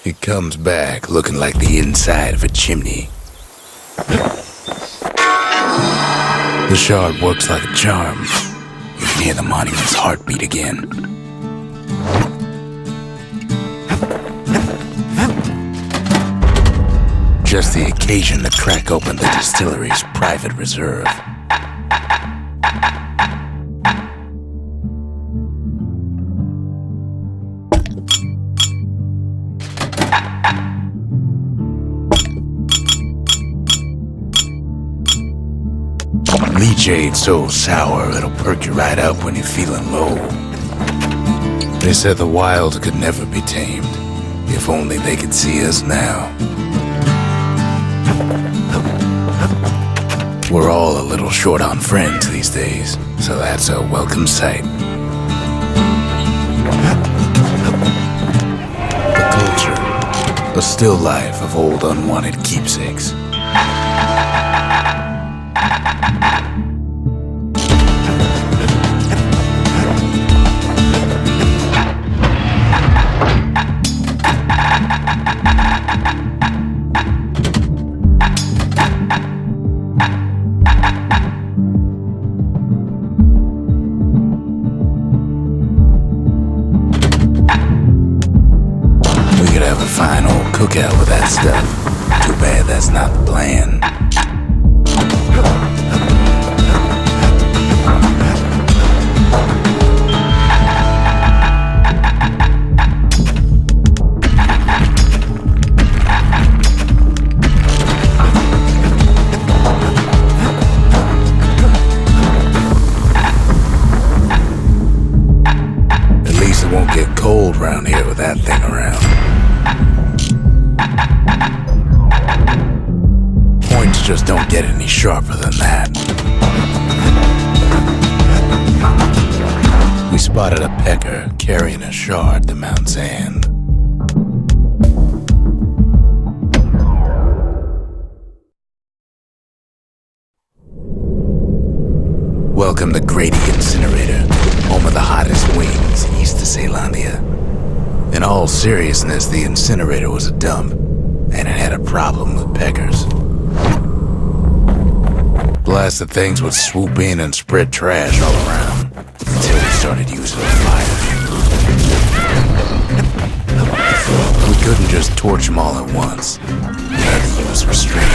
He comes back looking like the inside of a chimney. The shard works like a charm. You can hear the monument's heartbeat again. Just the occasion to crack open the distillery's private reserve. Leachade so sour it'll perk you right up when you're feeling low. They said the wild could never be tamed. If only they could see us now. We're all a little short on friends these days, so that's a welcome sight. The culture, a still life of old unwanted keepsakes. Fine old cookout with that stuff. Too bad that's not the plan. At least it won't get cold around here with that thing around. Points just don't get any sharper than that. We spotted a pecker carrying a shard to Mount's End. Welcome to Grady Incinerator, home of the hottest wings east of Ceylondia. In all seriousness, the incinerator was a dump, and it had a problem with peckers. Blasted things would swoop in and spread trash all around, until we started using fire. We couldn't just torch them all at once. We had to use restraint.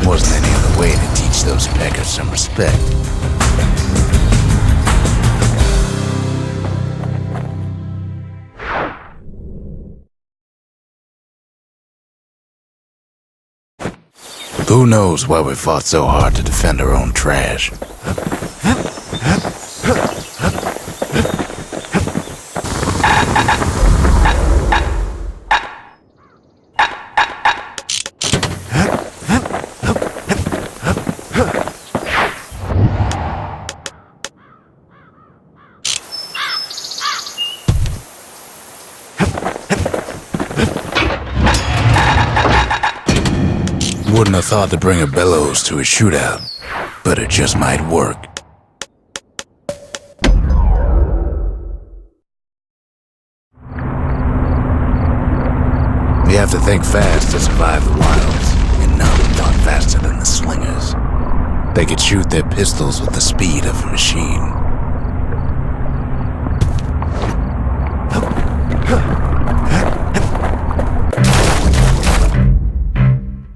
Wasn't any other way to teach those peckers some respect. Who knows why we fought so hard to defend our own trash? Wouldn't have thought to bring a bellows to a shootout, but it just might work. You have to think fast to survive the wilds, and none thought faster than the slingers. They could shoot their pistols with the speed of a machine.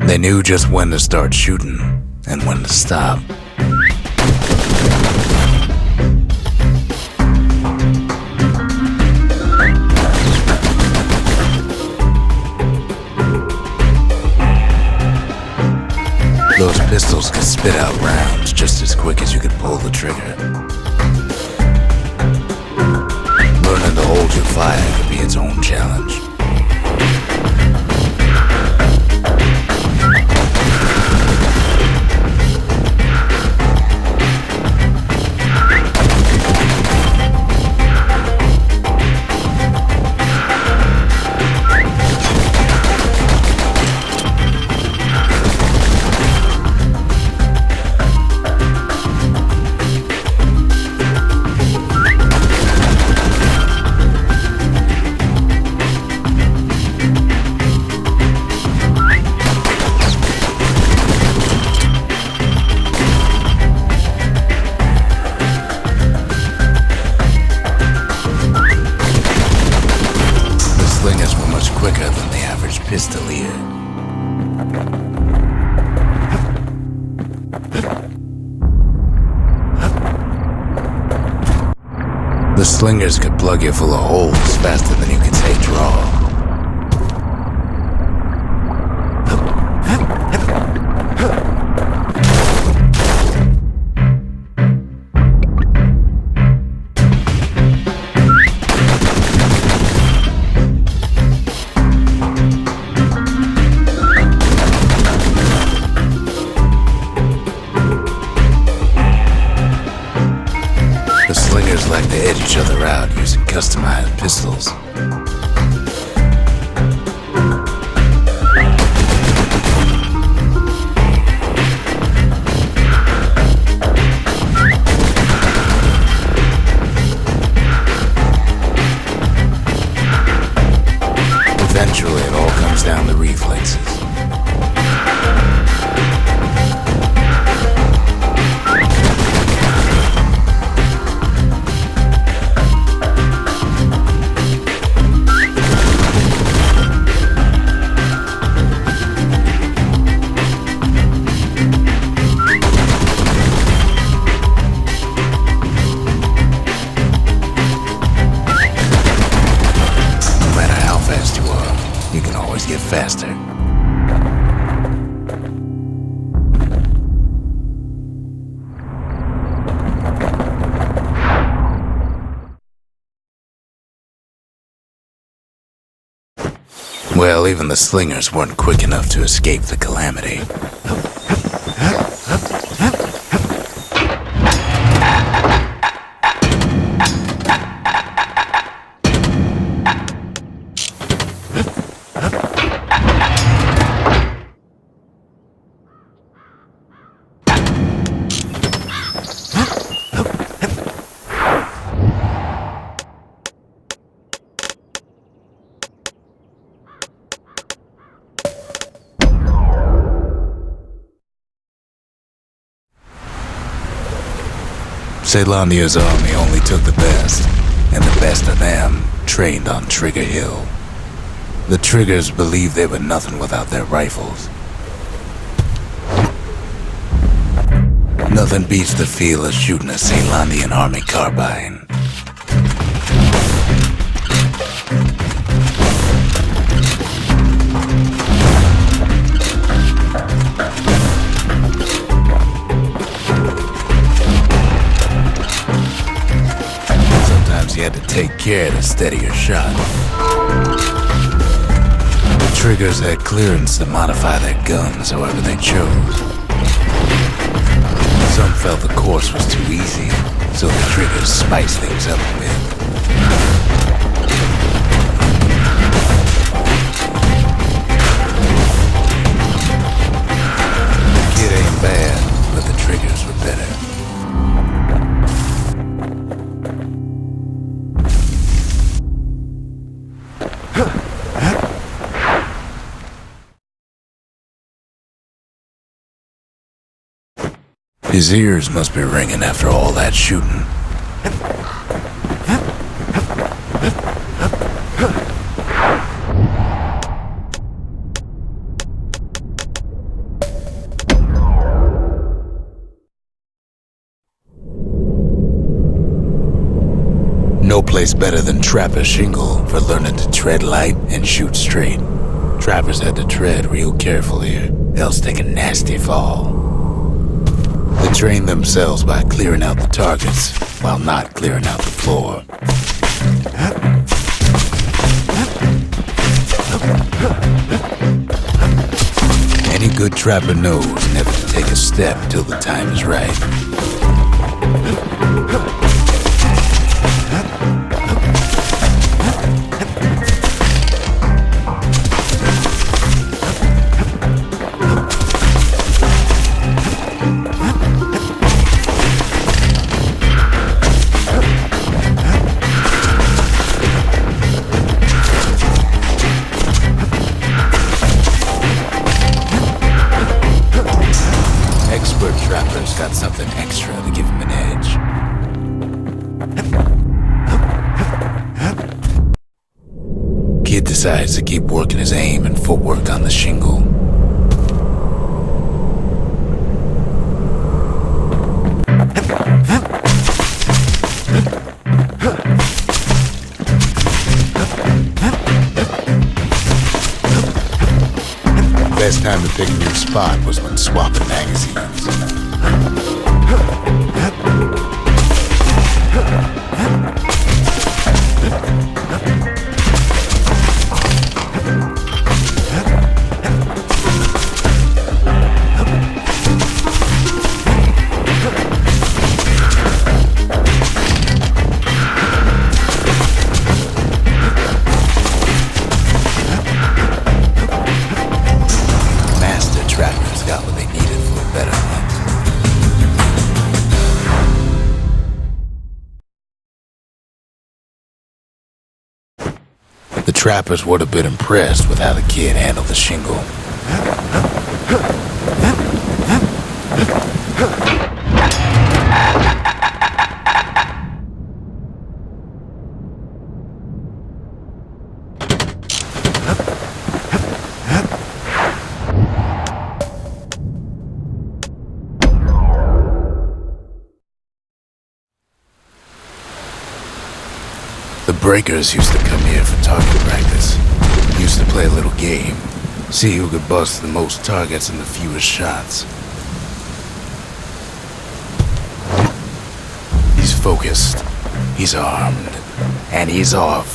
They knew just when to start shooting and when to stop. Those pistols could spit out rounds just as quick as you could pull the trigger. Learning to hold your fire could be its own challenge. slingers were much quicker than the average pistolier. The slingers could plug you full of holes faster than you could say draw. Like to edge each other out using customized pistols. Eventually, it all comes down to reflexes. Get faster. Well, even the slingers weren't quick enough to escape the calamity. Zealandia's army only took the best, and the best of them trained on Trigger Hill. The Triggers believed they were nothing without their rifles. Nothing beats the feel of shooting a Zealandian army carbine. You had to take care to steady your shot. The Triggers had clearance to modify their guns however they chose. Some felt the course was too easy, so the Triggers spiced things up a bit. The kid ain't bad, but the Triggers were better. His ears must be ringing after all that shooting. No place better than Trapper Shingle for learning to tread light and shoot straight. Trappers had to tread real careful here, else take a nasty fall. They trained themselves by clearing out the targets, while not clearing out the floor. Any good trapper knows never to take a step till the time is right. Got something extra to give him an edge. Kid decides to keep working his aim and footwork on the shingle. Best time to pick a new spot was when swapping magazines. The trappers would have been impressed with how the kid handled the shingle. The breakers used to come here for target practice. Used to play a little game. See who could bust the most targets and the fewest shots. He's focused. He's armed. And he's off.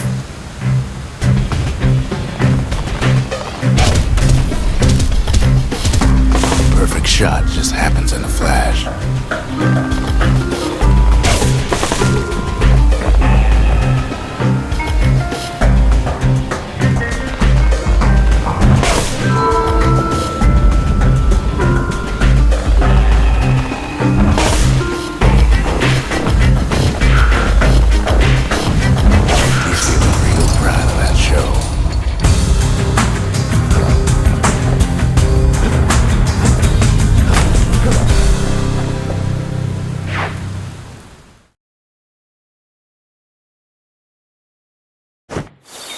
Perfect shot just happens in a flash.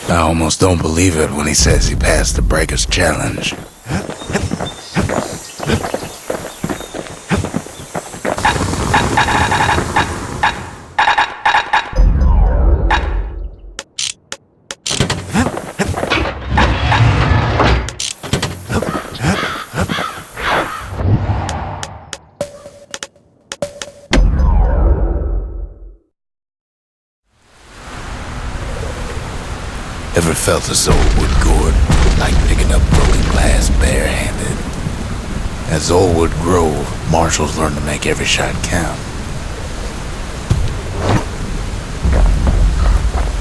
I almost don't believe it when he says he passed the breaker's challenge. Ever felt a Zollwood gourd, like picking up broken glass barehanded? At Zollwood Grove, marshals learned to make every shot count.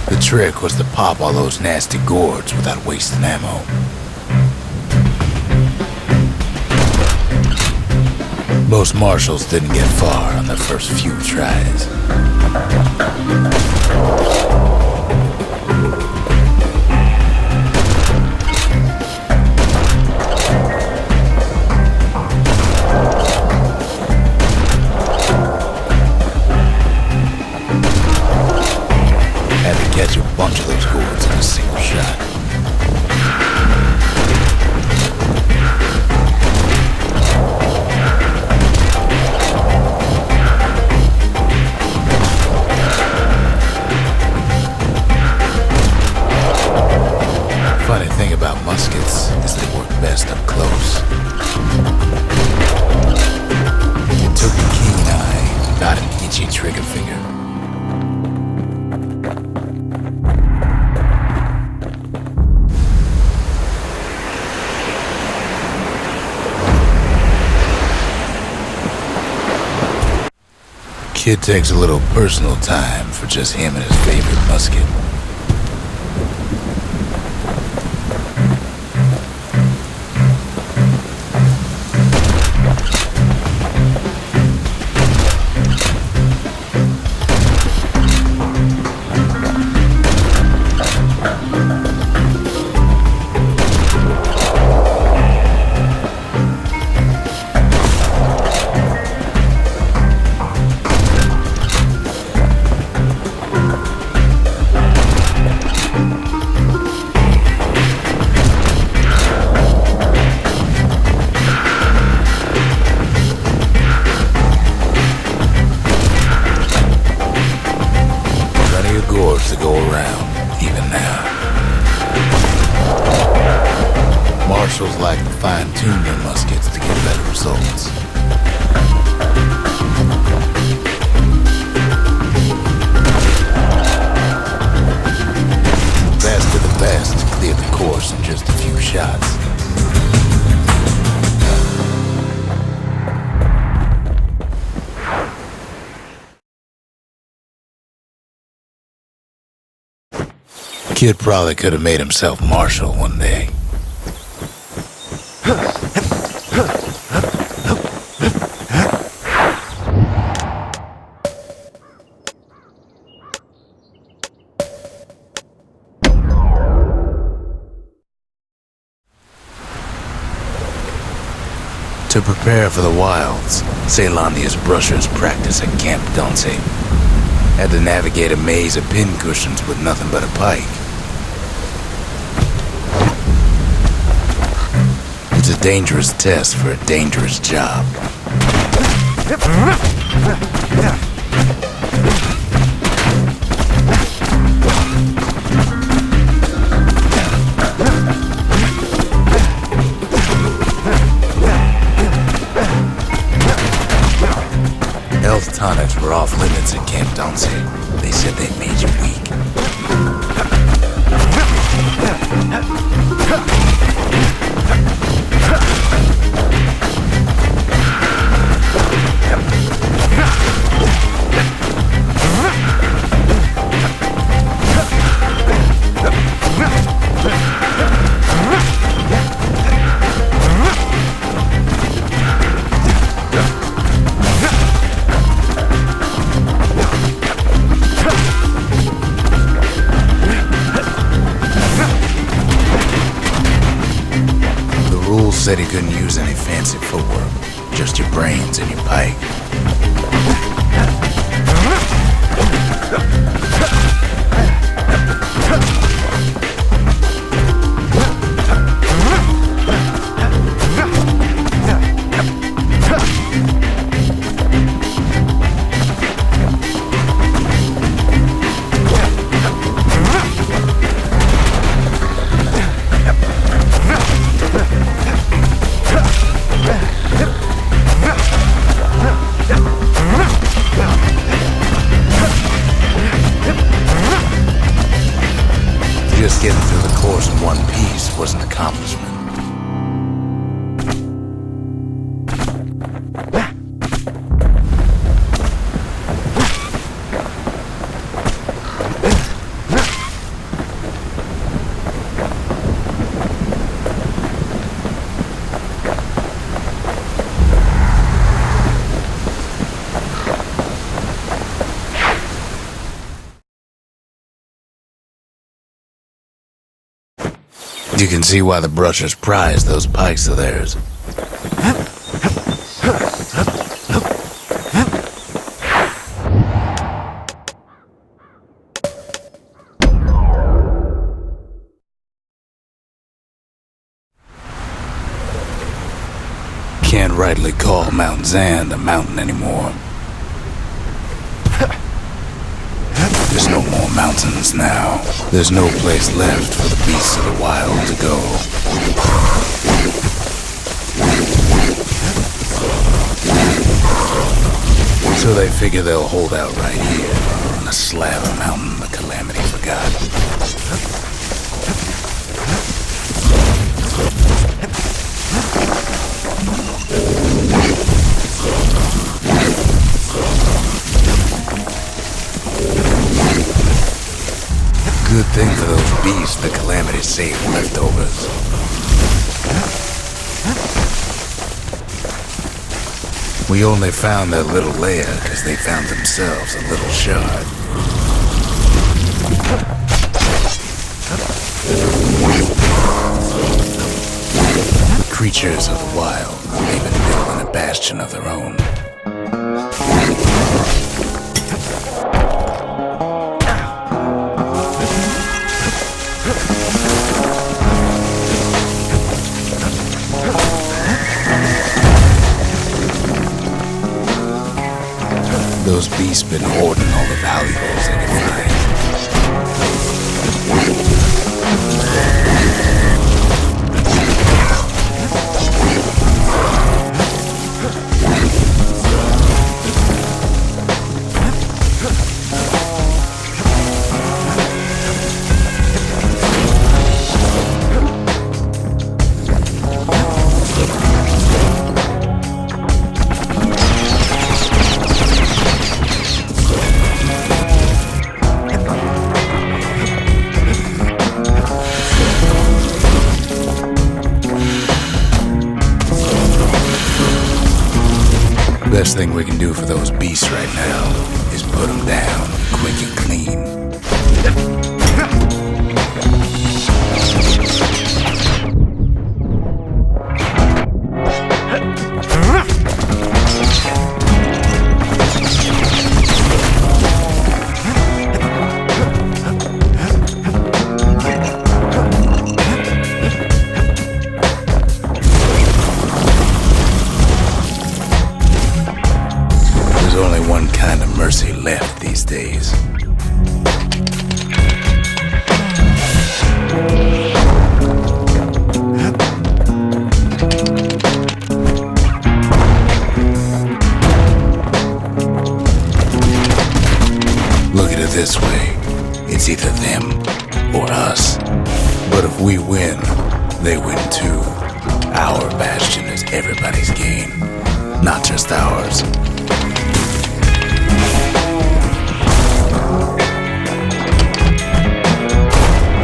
The trick was to pop all those nasty gourds without wasting ammo. Most marshals didn't get far on their first few tries. Catch a bunch of those gourds in a single shot. Funny thing about muskets is they work best up close. It took a keen eye, not an itchy trigger finger. Kid takes a little personal time for just him and his favorite musket. marshals like to fine-tune their muskets to get better results. Best of the best cleared the course in just a few shots. Kid probably could have made himself marshal one day. To prepare for the wilds, Ceylonia's brushers practice at Camp Donce. Had to navigate a maze of pincushions with nothing but a pike. It's a dangerous test for a dangerous job. Health tonics were off limits at Camp Donce. They said they made you weak. Said he couldn't use any fancy footwork, just your brains and your pike. Just getting through the course in one piece was an accomplishment. You can see why the brushers prize those pikes of theirs. Can't rightly call Mount Zand a mountain anymore. There's no more mountains now. There's no place left for the beasts of the wild to go. So they figure they'll hold out right here on a slab of mountain the Calamity forgot. Good thing for those beasts the Calamity saved leftovers. We only found that little lair because they found themselves a little shard. Creatures of the wild, they've been building a bastion of their own. Those beasts been hoarding all the valuables they can find. best thing we can do for those beasts right now is put them down quick and clean. There's only one kind of mercy left these days. Look at it this way. It's either them or us. But if we win, they win too. Our Bastion is everybody's gain, not just ours.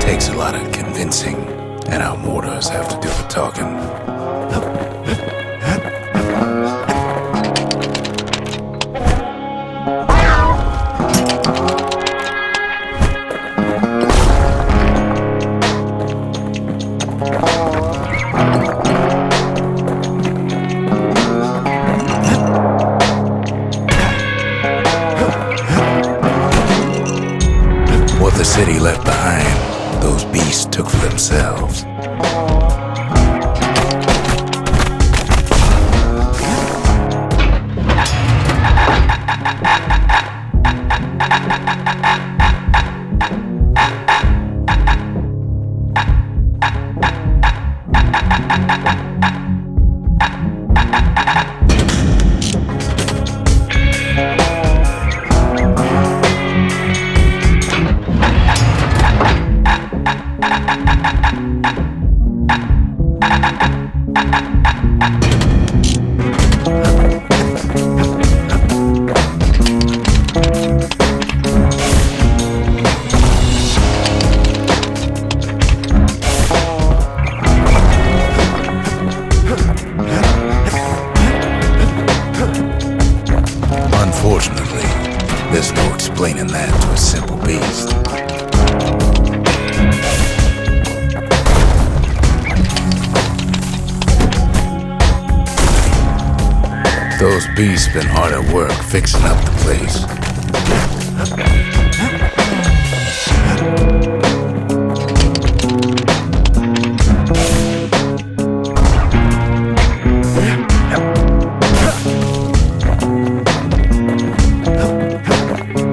Takes a lot of convincing, and our mortars have to do the talking. What the city left behind, those beasts took for themselves. Unfortunately, there's no explaining that to a simple beast. Those beasts been hard at work fixing up the place.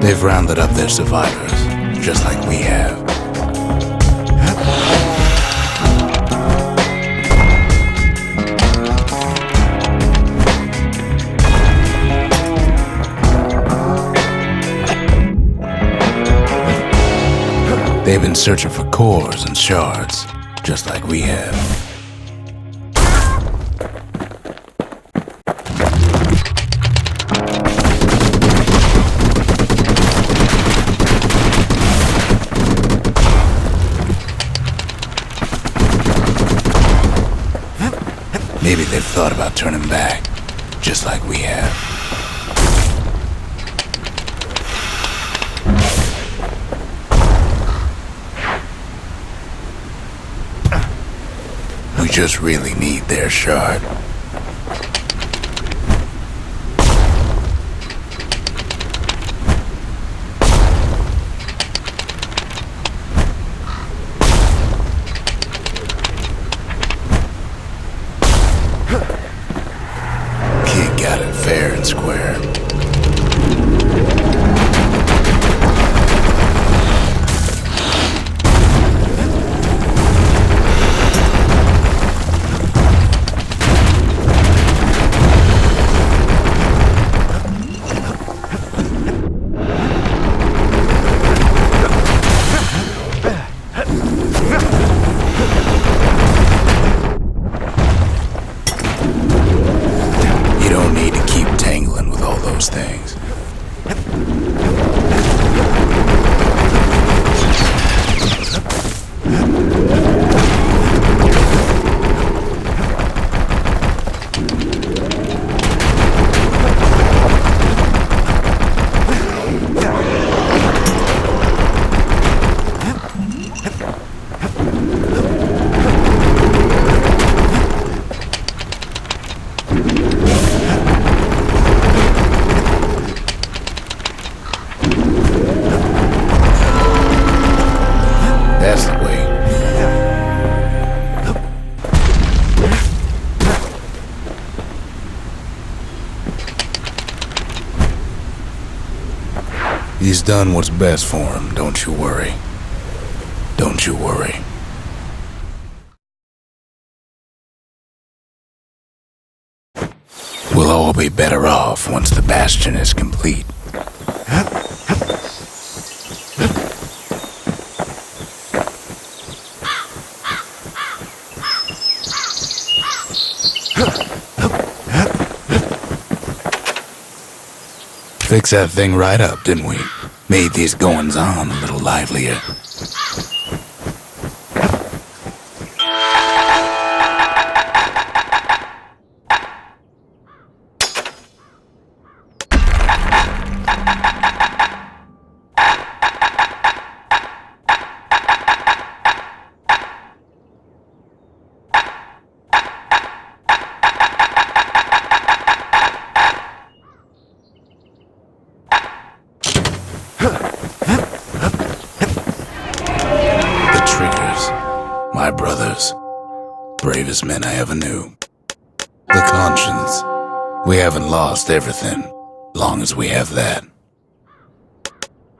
They've rounded up their survivors, just like we have. They've been searching for cores and shards, just like we have. Maybe they've thought about turning back, just like we have. We just really need their shard. Kid got it fair and square. He's done what's best for him, don't you worry. Don't you worry. We'll all be better off once the Bastion is complete. Fixed that thing right up, didn't we? Made these goings-on a little livelier. My brothers, bravest men I ever knew. The conscience, we haven't lost everything, long as we have that.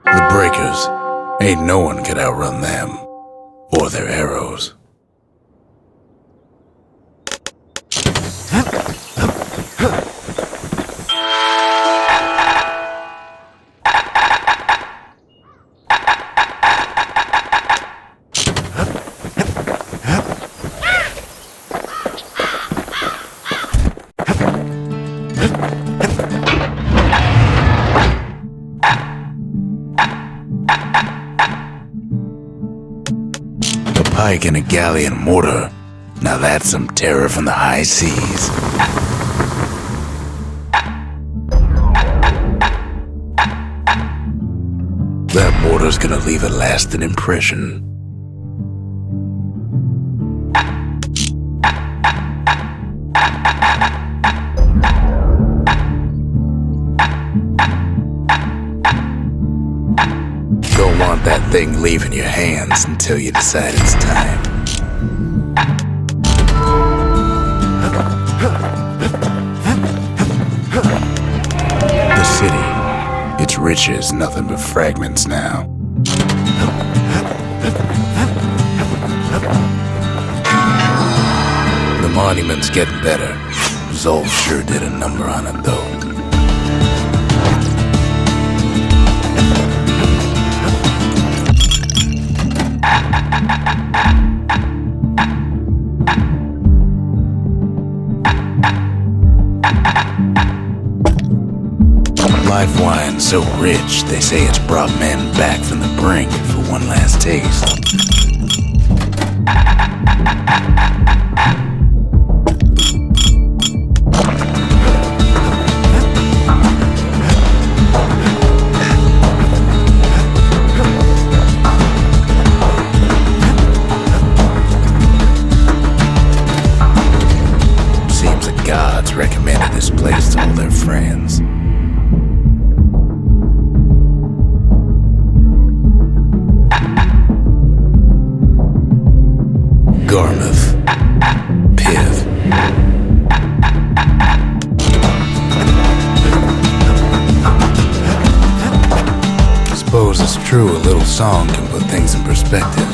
The breakers, ain't no one could outrun them, or their arrows. Pike and a galleon mortar. Now that's some terror from the high seas. That mortar's gonna leave a lasting impression. Don't want that thing leaving your hands until you decide it's time. The city, its riches, nothing but fragments now. The monument's getting better. Zolf sure did a number on it though. Life wine's so rich, they say it's brought men back from the brink for one last taste. Seems the gods recommended this place to all their friends. Garmouth, Piv. Suppose it's true a little song can put things in perspective.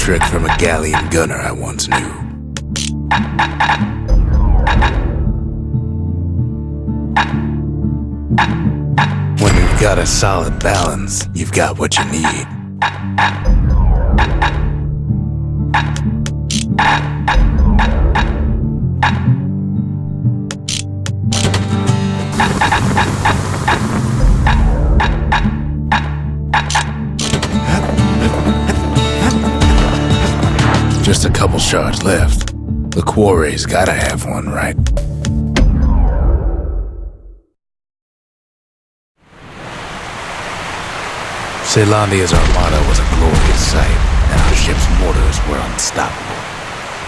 trick from a galleon gunner I once knew. When you've got a solid balance, you've got what you need. Just a couple shards left. The quarry's gotta have one, right? Celandia's armada was a glorious sight, and our ship's mortars were unstoppable.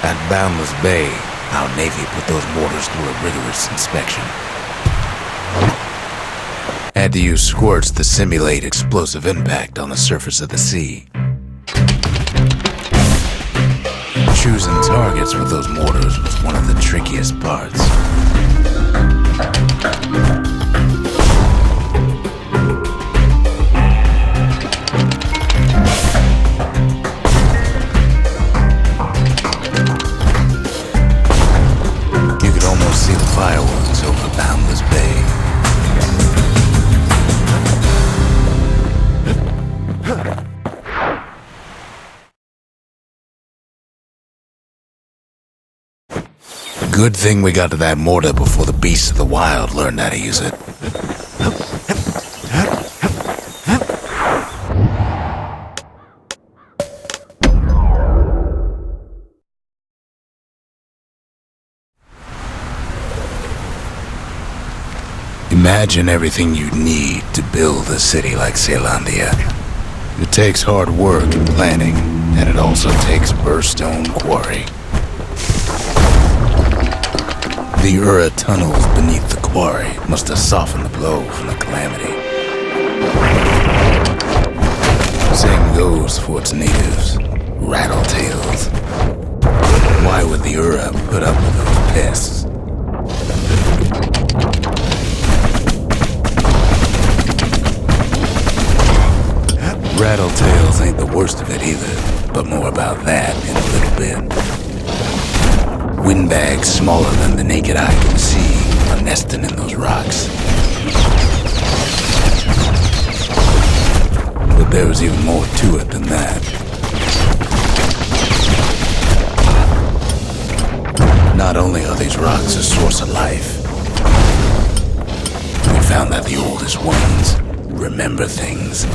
At Boundless Bay, our Navy put those mortars through a rigorous inspection. Had to use squirts to simulate explosive impact on the surface of the sea. Choosing targets with those mortars was one of the trickiest parts. You could almost see the fireworks over Boundless Bay. Good thing we got to that mortar before the beasts of the wild learned how to use it. Imagine everything you'd need to build a city like Celandia. It takes hard work and planning, and it also takes Bastion quarry. The Ura tunnels beneath the quarry must have softened the blow from the calamity. Same goes for its natives, rattletails. Why would the Ura put up with those pests? Rattletails ain't the worst of it either, but more about that in a little bit. Windbags smaller than the naked eye can see are nesting in those rocks. But there was even more to it than that. Not only are these rocks a source of life, we found that the oldest ones remember things.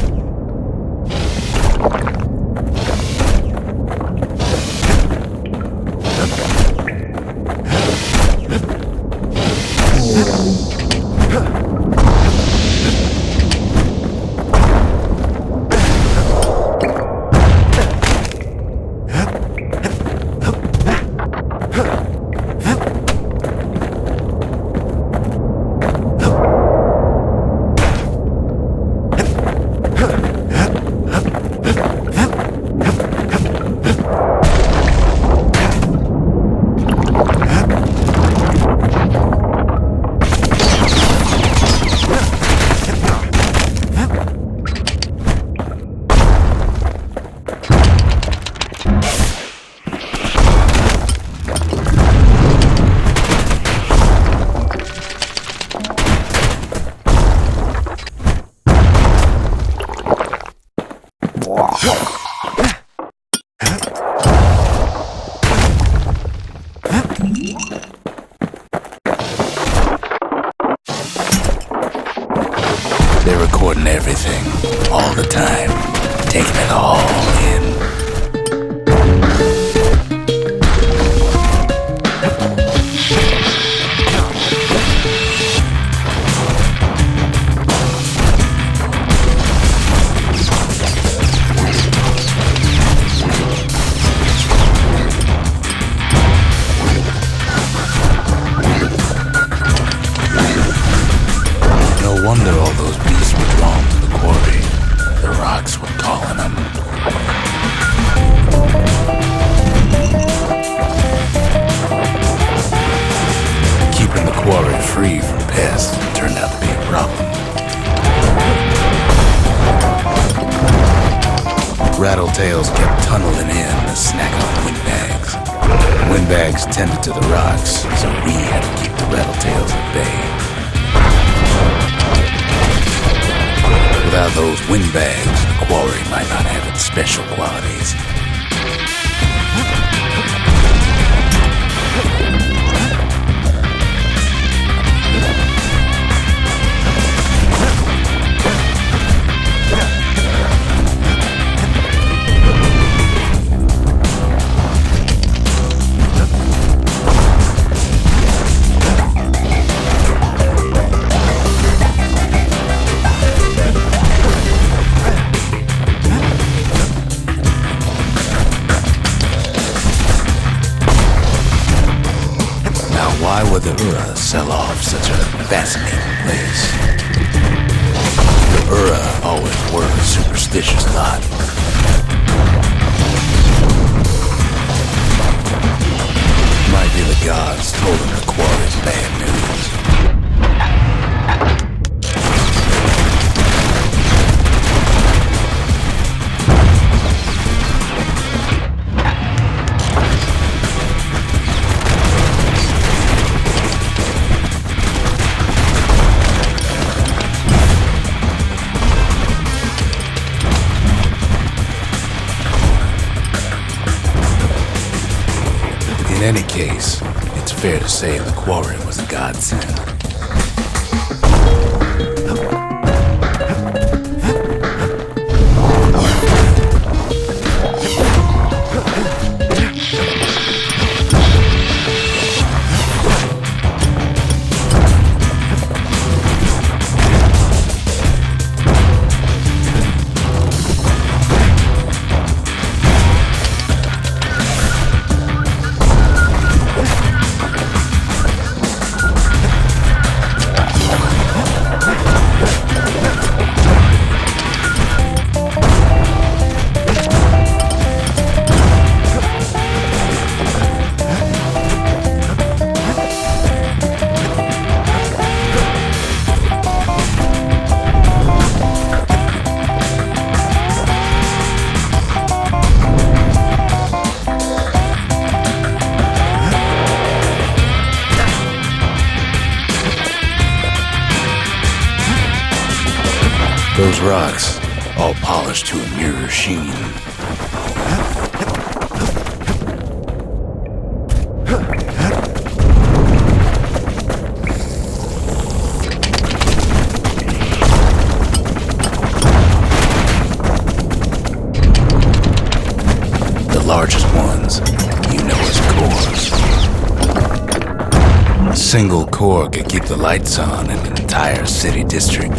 They're recording everything, all the time, taking it all in. No wonder all those beasts were drawn to the quarry. The rocks were calling them. Keeping the quarry free from pests turned out to be a problem. Rattletails kept tunneling in as Windbags tended to the rocks, so we had to keep the rattletails at bay. Without those windbags, the quarry might not have its special qualities. Why would the Ura sell off such a fascinating place? The Ura always were a superstitious lot. Might be the gods told them the quarry's bad news. In any case, it's fair to say the quarry was a godsend. Those rocks, all polished to a mirror sheen. The largest ones, you know as cores. A single core could keep the lights on in an entire city district.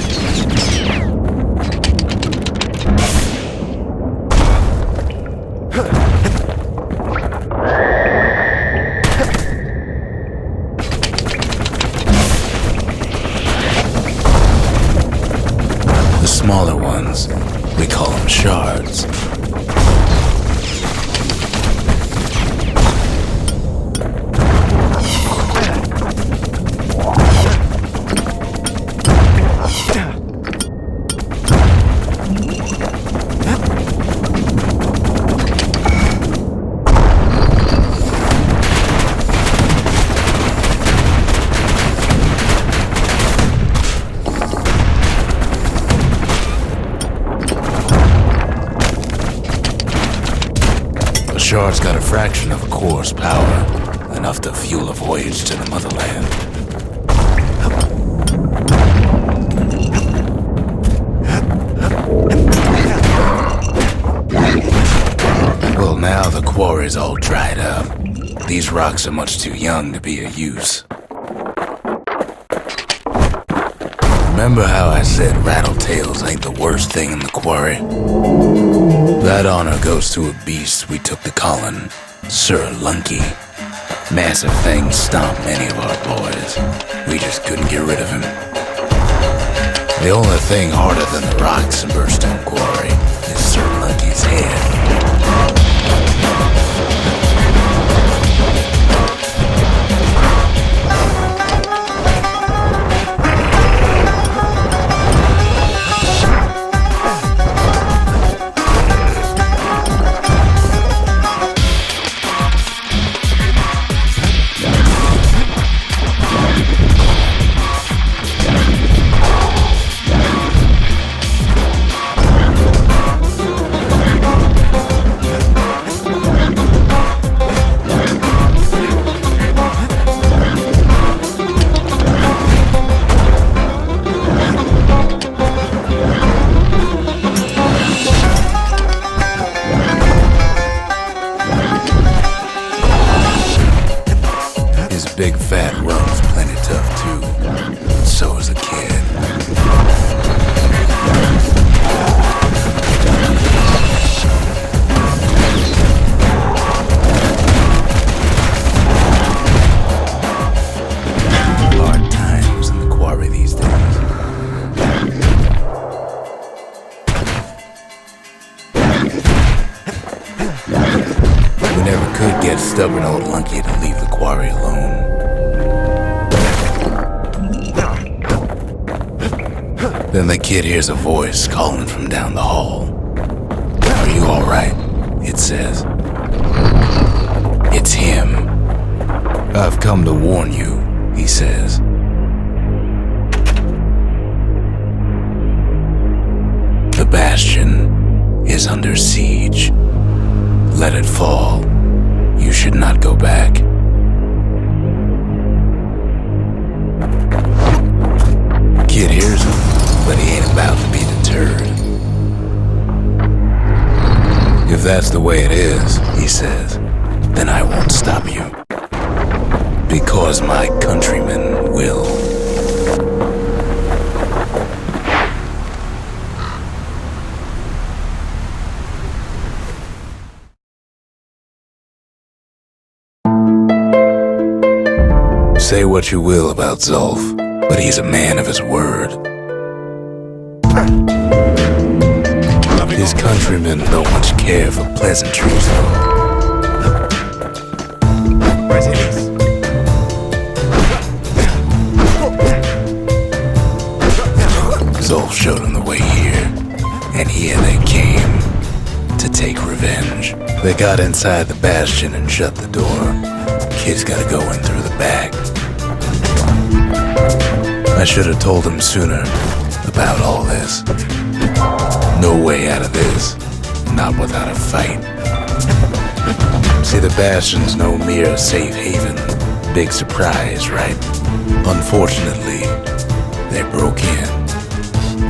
The smaller ones, we call them shards. The shard's got a fraction of a core's power, enough to fuel a voyage to the motherland. Well, now the quarry's all dried up. These rocks are much too young to be of use. Remember how I said rattletails ain't the worst thing in the quarry? That honor goes to a beast we took to Colin, Sir Lunky. Massive thing stomped many of our boys. We just couldn't get rid of him. The only thing harder than the rocks in Bastion Quarry is Sir Lunky's head. stubborn old lunky to leave the quarry alone. Then the kid hears a voice calling from down the hall. "Are you all right?" it says. It's him. "I've come to warn you," he says. "The Bastion is under siege. Let it fall. You should not go back." Kid hears him, but he ain't about to be deterred. "If that's the way it is," he says, "then I won't stop you. Because my countrymen will." Say what you will about Zolf, but he's a man of his word. His countrymen don't much care for pleasantries, though. Zolf showed him the way here, and here they came to take revenge. They got inside the Bastion and shut the door. Kid's gotta go in through the back. I should have told him sooner about all this. No way out of this, not without a fight. See, the Bastion's no mere safe haven. Big surprise, right? Unfortunately, they broke in,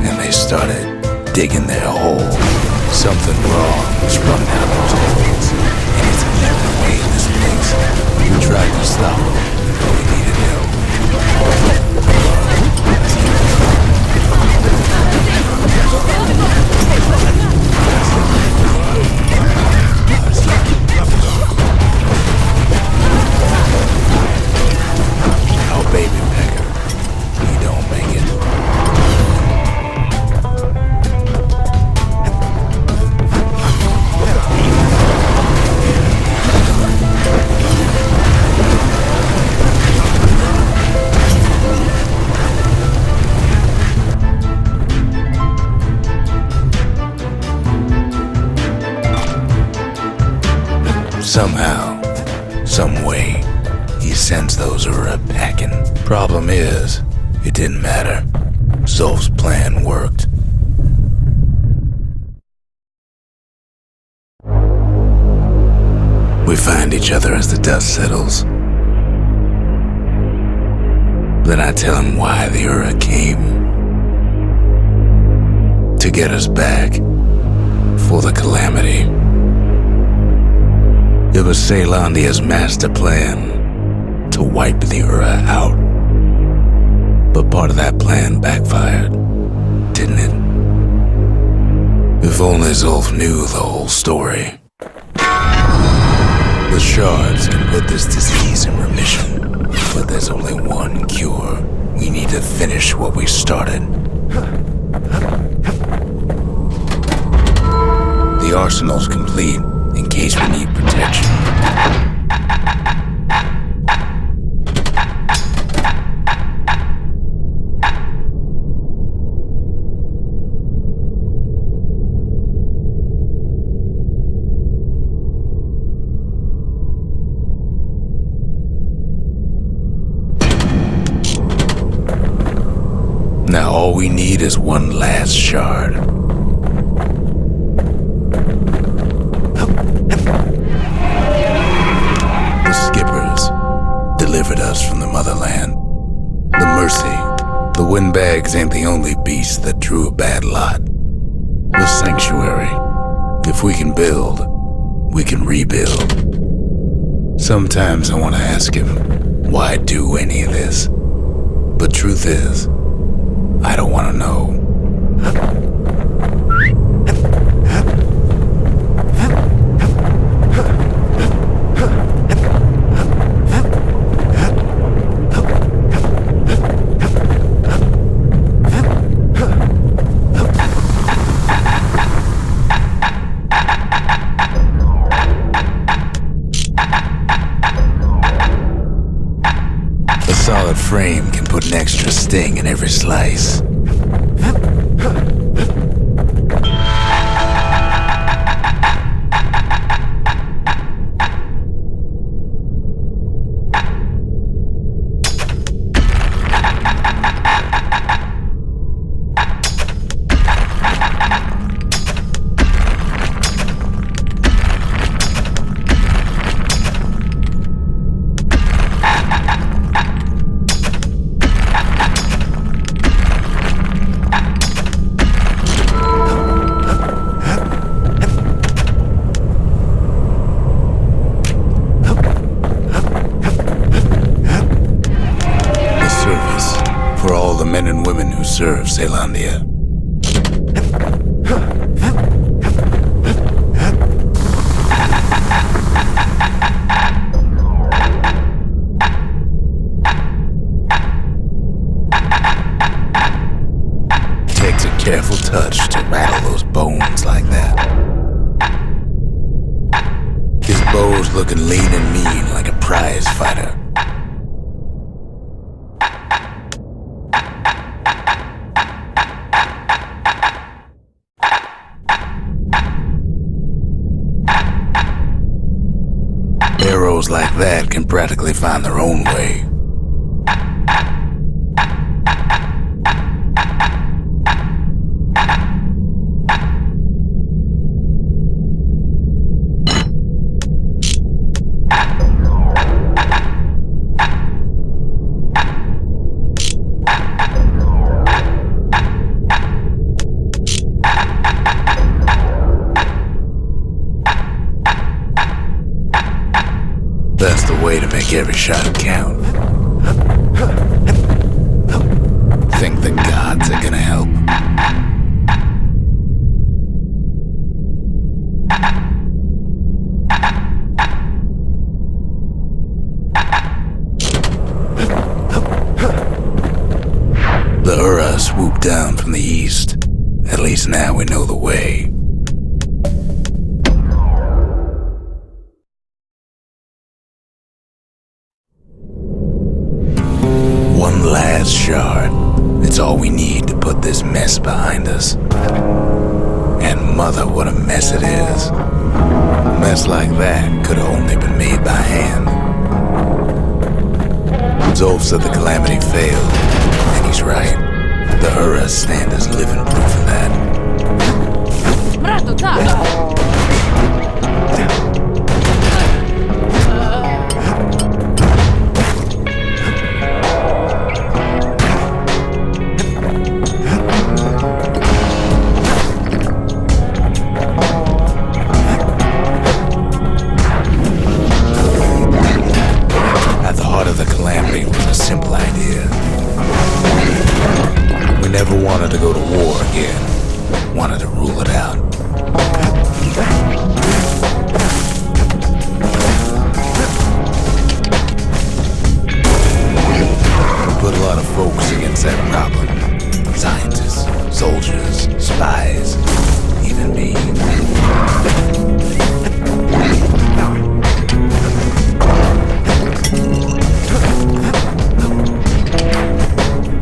and they started digging their hole. Something wrong was running out of those holes, and it's living away in this place. We tried to stop him, but we needed help. Our baby pecker, he don't make it. Somehow, some way, he sends those Ura packing. Problem is, it didn't matter. Zolf's plan worked. We find each other as the dust settles. Then I tell him why the Ura came. To get us back. For the calamity. It was Caelandia's master plan to wipe the Ura out. But part of that plan backfired, didn't it? If only Zolf knew the whole story. The shards can put this disease in remission, but there's only one cure. We need to finish what we started. The arsenal's complete. In case we need protection. Now all we need is one last shard. Delivered us from the motherland. The Mercy, the windbags ain't the only beast that drew a bad lot. The Sanctuary, if we can build, we can rebuild. Sometimes I want to ask him, why do any of this? But truth is, I don't want to know. every slice. Serve Zealandia. Takes a careful touch to rattle those bones like that. His bow's looking lean and mean like a prize fighter. Arrows like that can practically find their own way. That's the way to make every shot count. Think the gods are gonna help? The Ura swooped down from the east. At least now we know the way. One last shard. It's all we need to put this mess behind us. And mother, what a mess it is. A mess like that could have only been made by hand. Zolf said the calamity failed, and he's right. The Ura stand as living proof of that. Simple idea. We never wanted to go to war again. Wanted to rule it out. We put a lot of folks against that problem. Scientists, soldiers, spies, even me.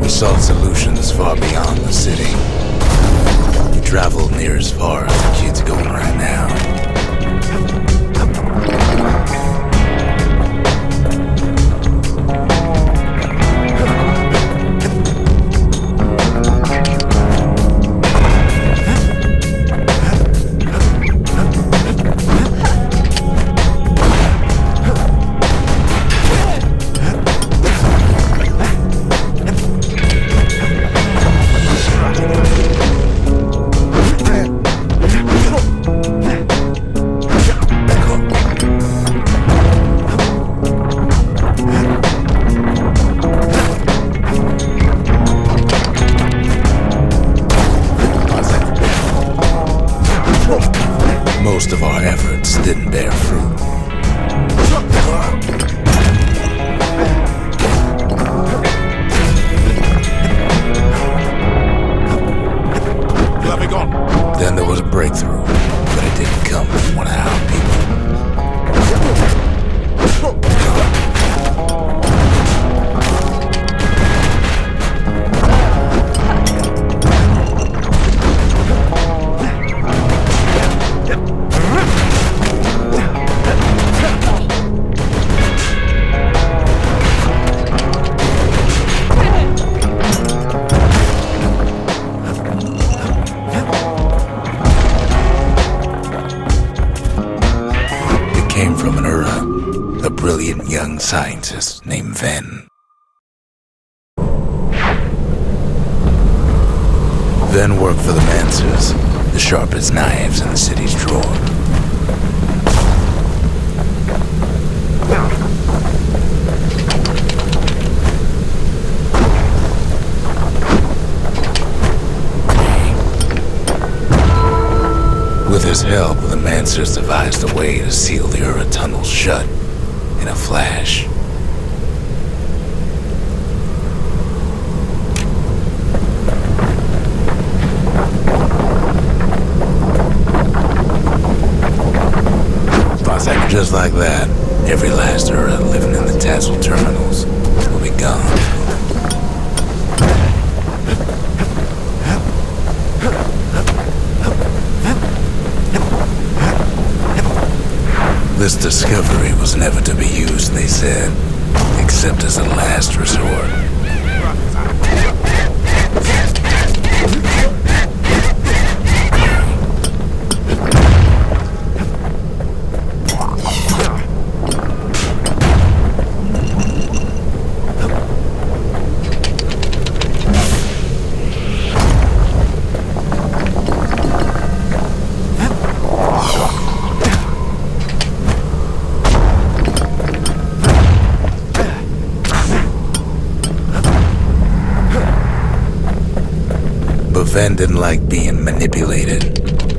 We sought solutions far beyond the city. We traveled near as far as the kid's going right now. Most of our efforts didn't bear fruit. Then there was a breakthrough, but it didn't come from one of our people. brilliant young scientist named Ven. Ven worked for the Mancers, the sharpest knives in the city's drawer. With his help, the Mancers devised a way to seal the Ura tunnels shut in a flash. Just like that, every last Ura living in the Tassel terminals will be gone. This discovery was never to be used, they said, except as a last resort. Ven didn't like being manipulated.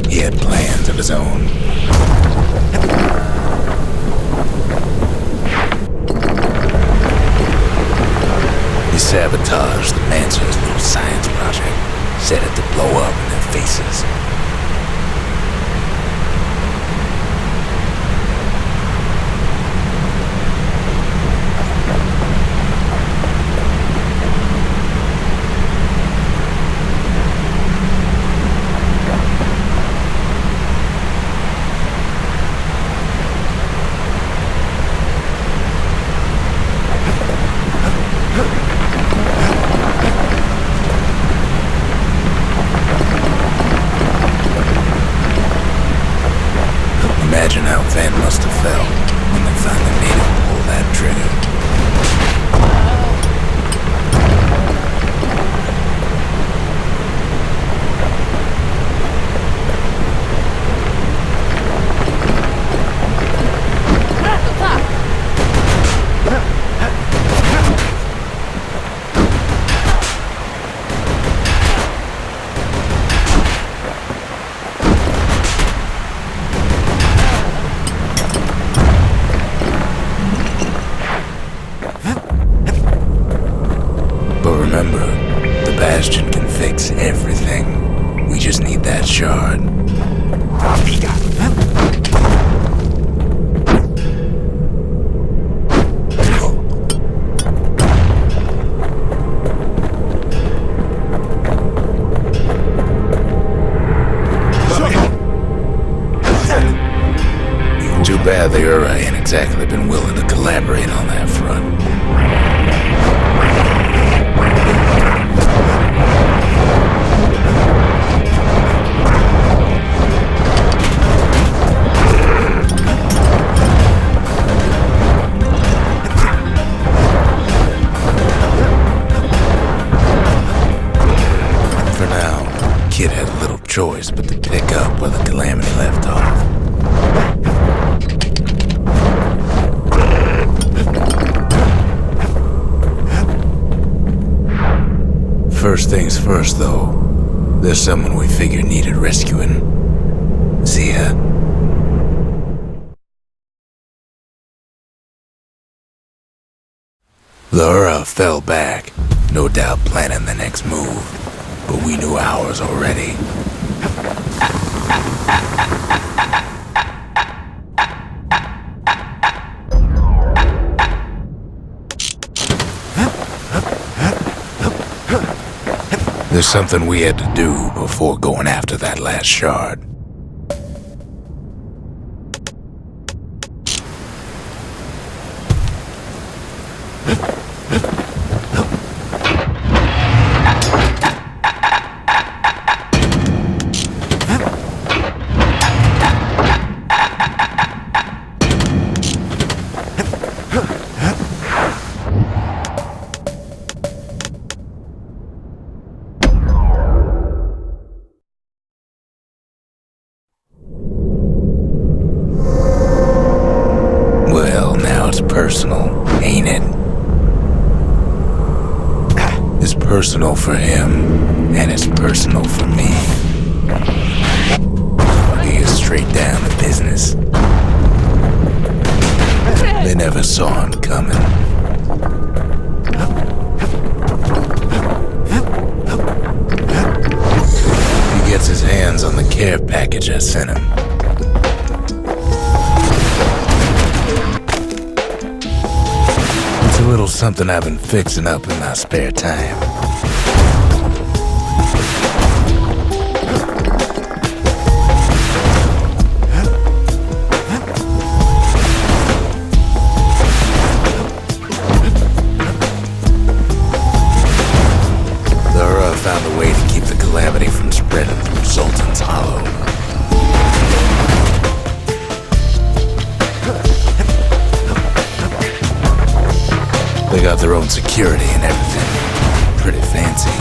He had plans of his own. He sabotaged the Mancers' little science project, set it to blow up in their faces. Imagine how Ven must have felt when they finally made him pull that trigger. But remember, the Bastion can fix everything. We just need that shard. Too bad the Ura ain't exactly been willing to collaborate on that front. For now, Kid had little choice but to pick up where the Calamity left off. First things first, though. There's someone we figured needed rescuing. Zia. The Ura fell back, no doubt planning the next move, but we knew ours already. There's something we had to do before going after that last shard. personal for him, and it's personal for me. He is straight down to business. They never saw him coming. He gets his hands on the care package I sent him. It's a little something I've been fixing up in my spare time. Found a way to keep the calamity from spreading through Sultan's Hollow. They got their own security and everything. Pretty fancy.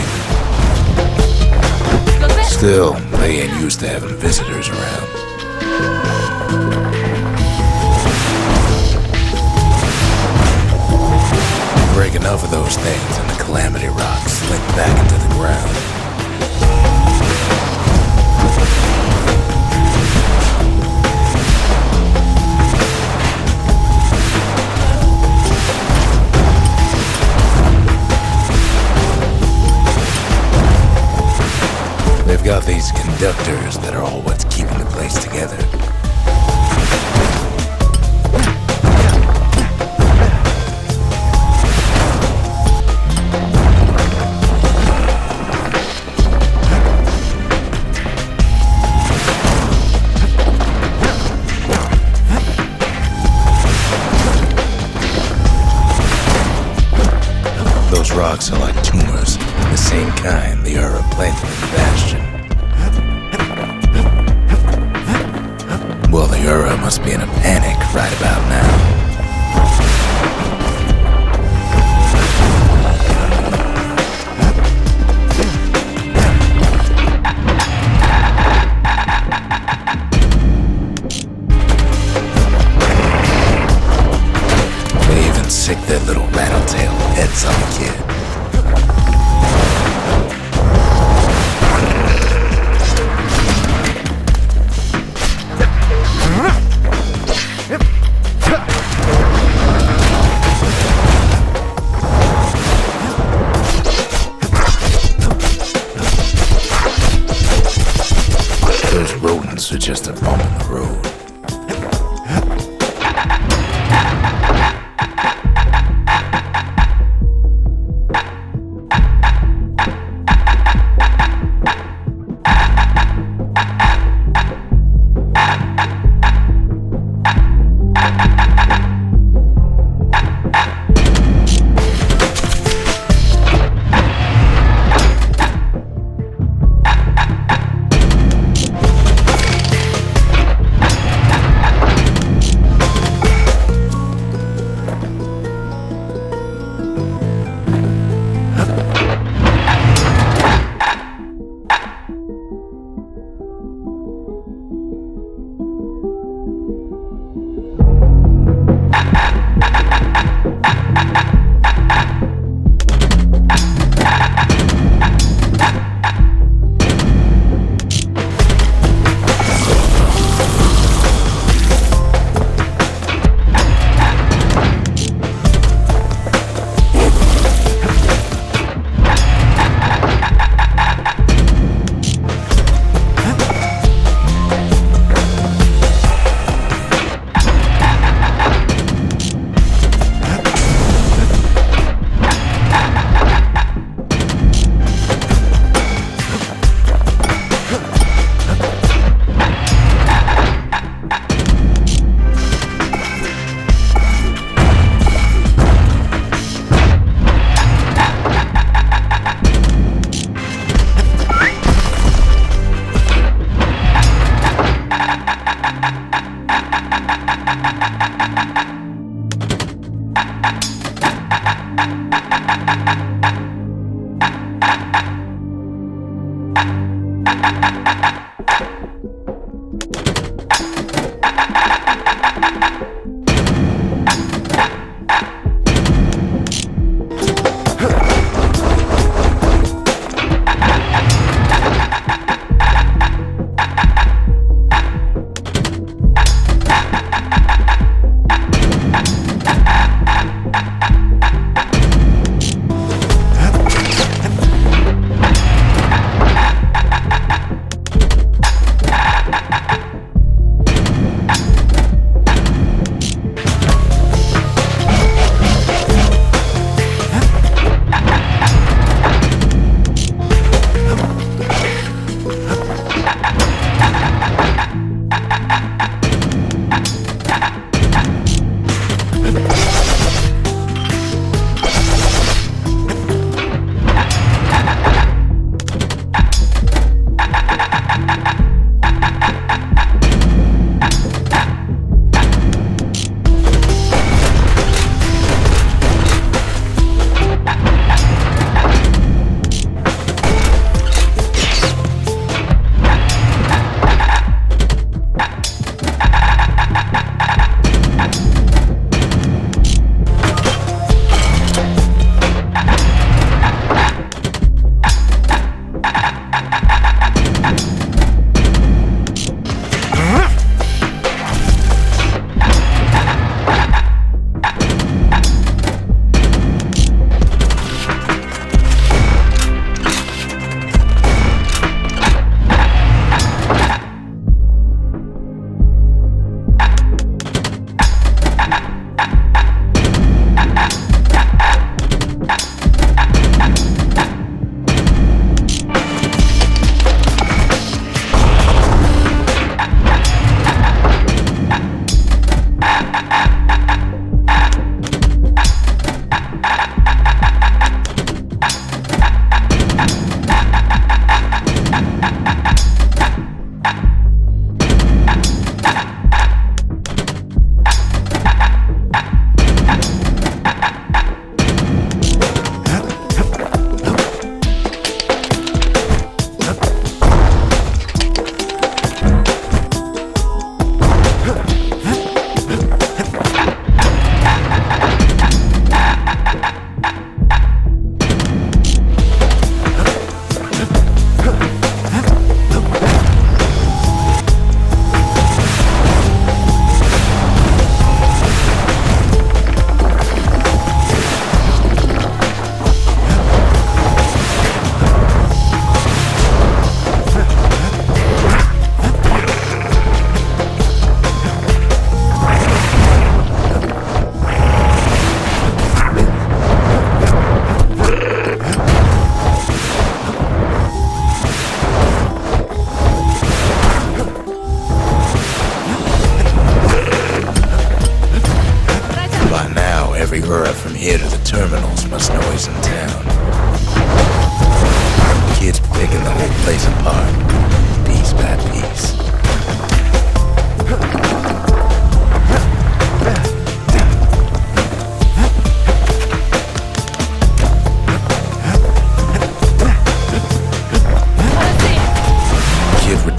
Still, they ain't used to having visitors around. Break enough of those things and the calamity rocks slink back into the ground. They've got these conductors that are all what's keeping the place together. Those rocks are like tumors, the same kind the Ura planted in the Bastion. Well, the Ura must be in a panic right about now. They even sick their little rattletail heads on the kid. Those rodents are just a bump in the road.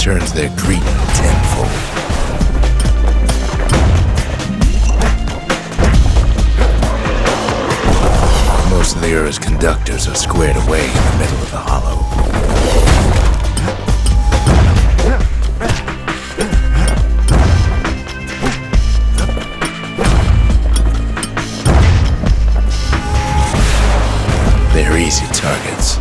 returns their greeting tenfold. Most of the Earth's conductors are squared away in the middle of the hollow. They're easy targets.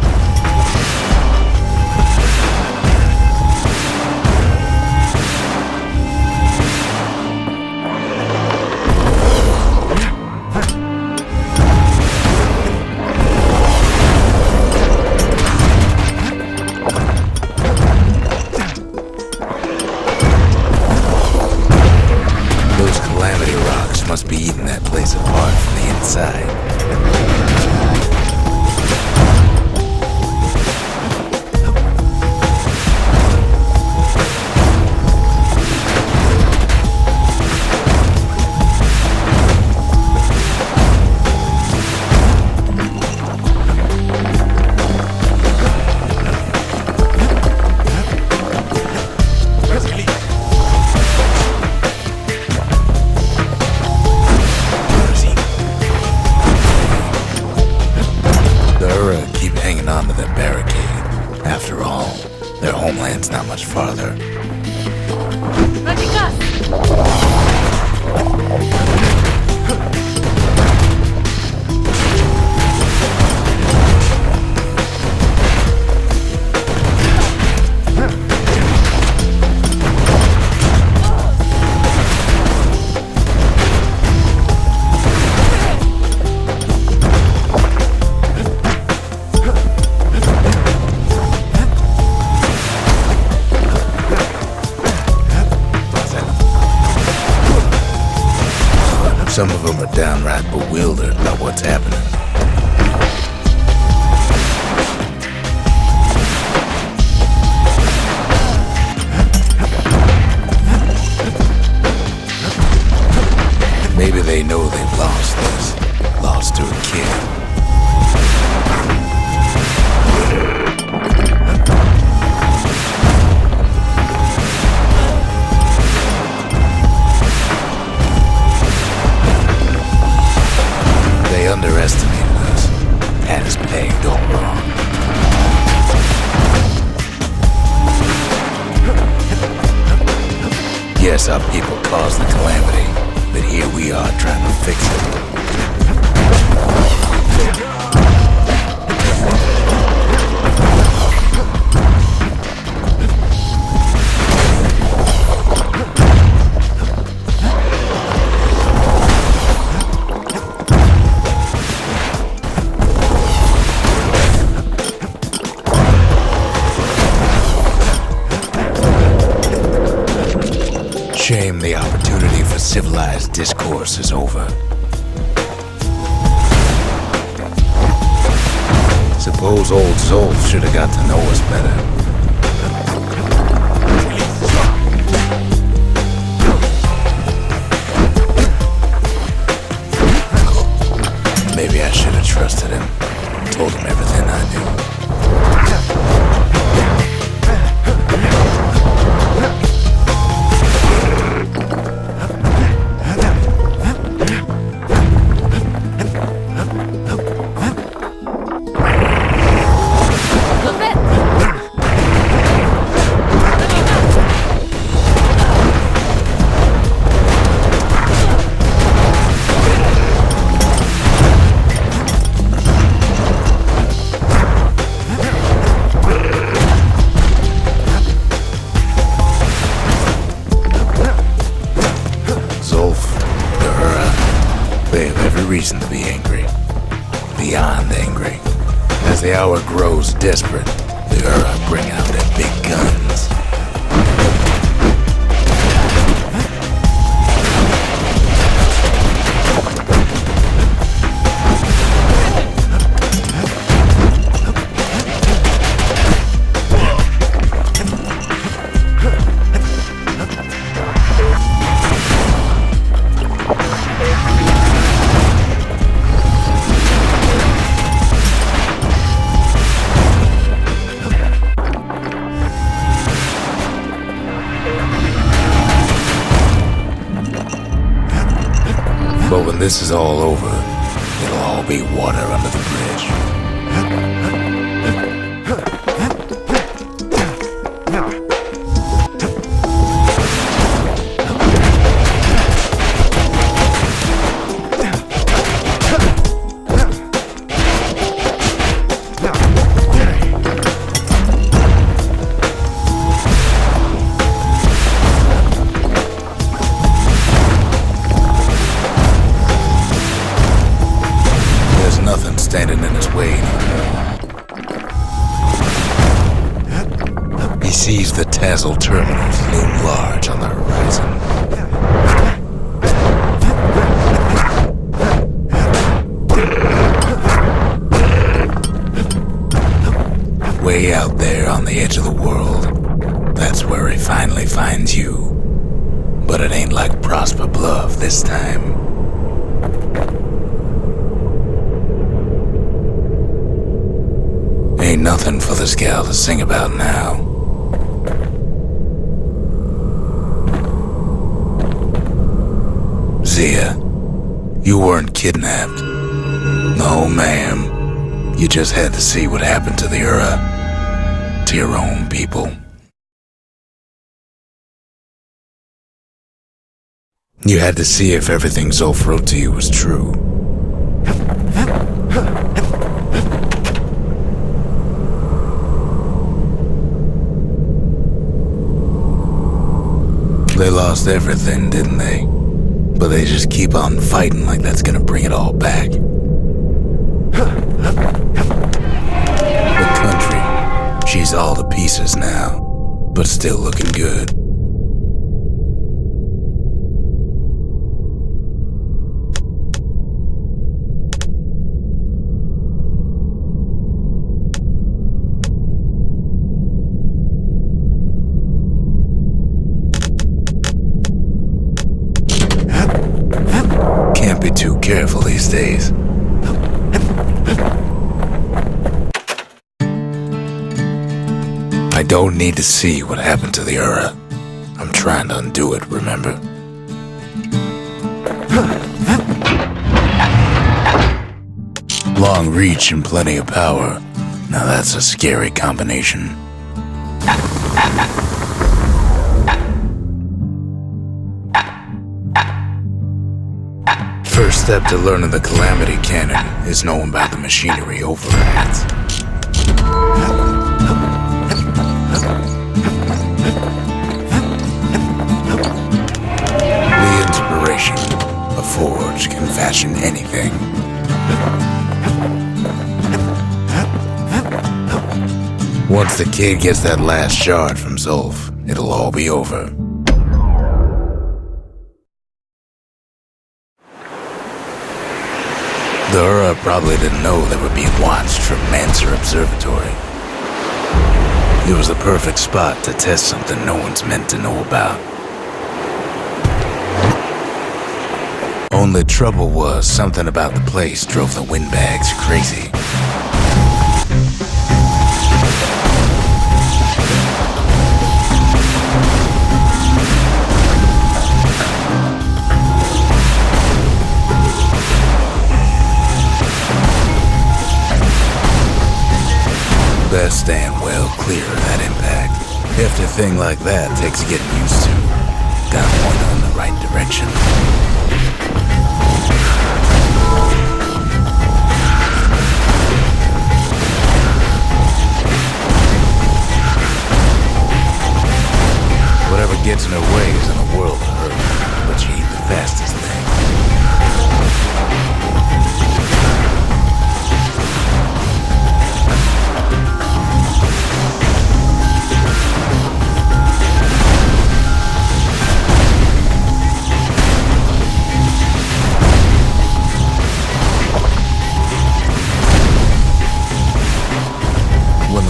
Those calamity rocks must be eating that place apart from the inside. After all, their homeland's not much farther. Some of them are downright bewildered by what's happening. Maybe they know they've lost this, lost to a kid. They underestimated us, had us pegged all wrong. Yes, our people caused the calamity, but here we are trying to fix it. Shame the opportunity for civilized discourse is over. Suppose old Zolf should have got to know us better. Maybe I should have trusted him, told him everything I knew. They have every reason to be angry. Beyond angry. As the hour grows desperate, the Ura bring out their big guns. But when this is all over, it'll all be water under the bridge. Standing in his way anymore. He sees the tasseled terminals loom large on the horizon. Way out there on the edge of the world, that's where he finally finds you. But it ain't like Prosper Bluff this time. Ain't nothing for this gal to sing about now. Zia, you weren't kidnapped. No, ma'am. You just had to see what happened to the Ura, to your own people. You had to see if everything Zolf wrote to you was true. They lost everything, didn't they? But they just keep on fighting like that's gonna bring it all back. The country, she's all to pieces now, but still looking good. Can't be too careful these days. I don't need to see what happened to the Ura. I'm trying to undo it, remember? Long reach and plenty of power. Now that's a scary combination. First step to learning the Calamity Cannon is knowing about the machinery overrides. The inspiration, a forge can fashion anything. Once the kid gets that last shard from Zolf, it'll all be over. The Ura probably didn't know they were being watched from Manser Observatory. It was the perfect spot to test something no one's meant to know about. Only trouble was something about the place drove the windbags crazy. Best stand well clear of that impact. If a thing like that takes getting used to, gotta point her in the right direction. Whatever gets in her way is in the world to her, but she ain't the fastest thing.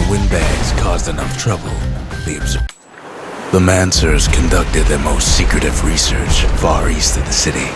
Windbags caused enough trouble, the Mansers conducted their most secretive research far east of the city.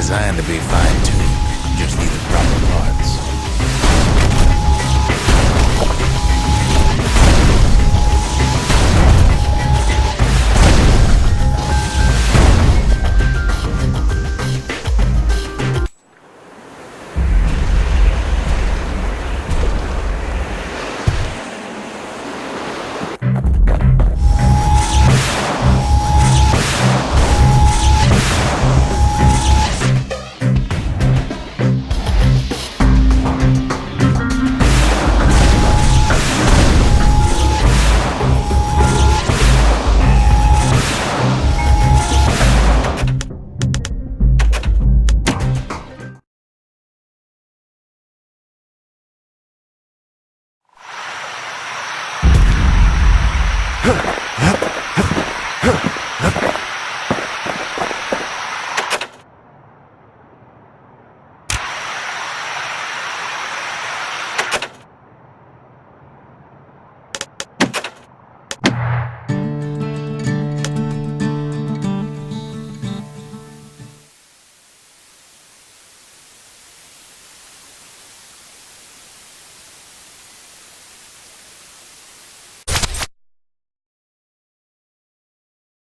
designed to be fine-tuned, just need the proper parts.